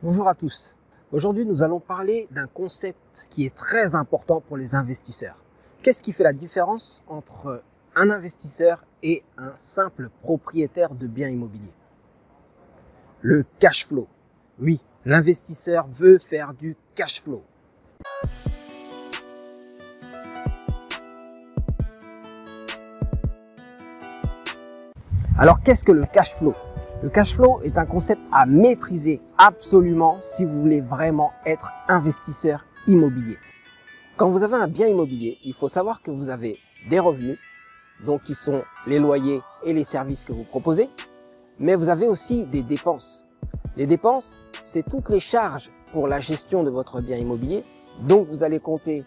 Bonjour à tous. Aujourd'hui, nous allons parler d'un concept qui est très important pour les investisseurs. Qu'est-ce qui fait la différence entre un investisseur et un simple propriétaire de biens immobiliers? Le cash flow. Oui, l'investisseur veut faire du cash flow. Alors, qu'est-ce que le cash flow? Le cash flow est un concept à maîtriser absolument si vous voulez vraiment être investisseur immobilier. Quand vous avez un bien immobilier, il faut savoir que vous avez des revenus, donc qui sont les loyers et les services que vous proposez, mais vous avez aussi des dépenses. Les dépenses, c'est toutes les charges pour la gestion de votre bien immobilier. Donc, vous allez compter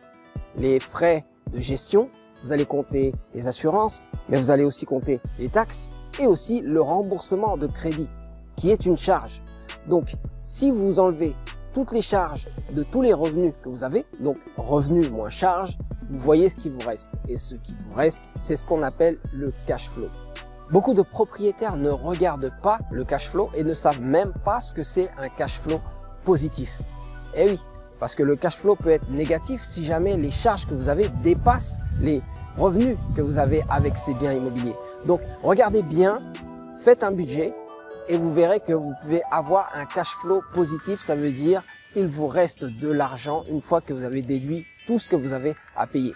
les frais de gestion, vous allez compter les assurances, mais vous allez aussi compter les taxes et aussi le remboursement de crédit, qui est une charge. Donc, si vous enlevez toutes les charges de tous les revenus que vous avez, donc revenus moins charges, vous voyez ce qui vous reste. Et ce qui vous reste, c'est ce qu'on appelle le cash flow. Beaucoup de propriétaires ne regardent pas le cash flow et ne savent même pas ce que c'est un cash flow positif. Eh oui, parce que le cash flow peut être négatif si jamais les charges que vous avez dépassent les revenus que vous avez avec ces biens immobiliers. Donc, regardez bien, faites un budget et vous verrez que vous pouvez avoir un cash flow positif. Ça veut dire il vous reste de l'argent une fois que vous avez déduit tout ce que vous avez à payer.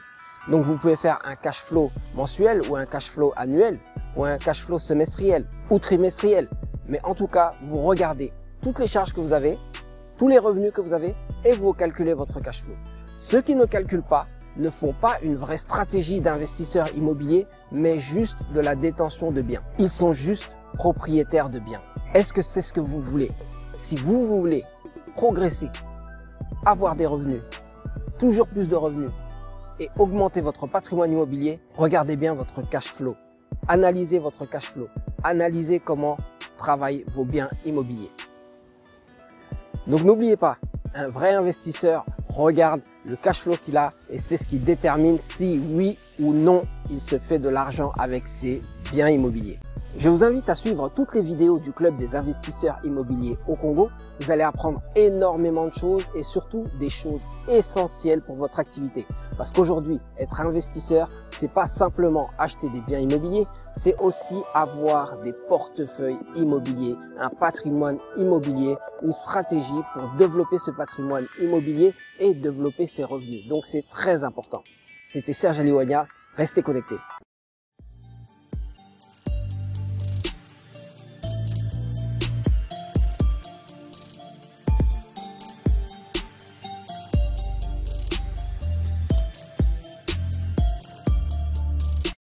Donc, vous pouvez faire un cash flow mensuel ou un cash flow annuel ou un cash flow semestriel ou trimestriel. Mais en tout cas, vous regardez toutes les charges que vous avez, tous les revenus que vous avez et vous calculez votre cash flow. Ceux qui ne calculent pas ne font pas une vraie stratégie d'investisseur immobilier, mais juste de la détention de biens. Ils sont juste propriétaires de biens. Est-ce que c'est ce que vous voulez? Si vous voulez progresser, avoir des revenus, toujours plus de revenus et augmenter votre patrimoine immobilier, regardez bien votre cash flow. Analysez votre cash flow. Analysez comment travaillent vos biens immobiliers. Donc n'oubliez pas, un vrai investisseur regarde le cash flow qu'il a et c'est ce qui détermine si oui ou non il se fait de l'argent avec ses biens immobiliers. Je vous invite à suivre toutes les vidéos du Club des investisseurs immobiliers au Congo. Vous allez apprendre énormément de choses et surtout des choses essentielles pour votre activité. Parce qu'aujourd'hui, être investisseur, c'est pas simplement acheter des biens immobiliers, c'est aussi avoir des portefeuilles immobiliers, un patrimoine immobilier, une stratégie pour développer ce patrimoine immobilier et développer ses revenus. Donc c'est très important. C'était Serge Aliwanya, restez connectés.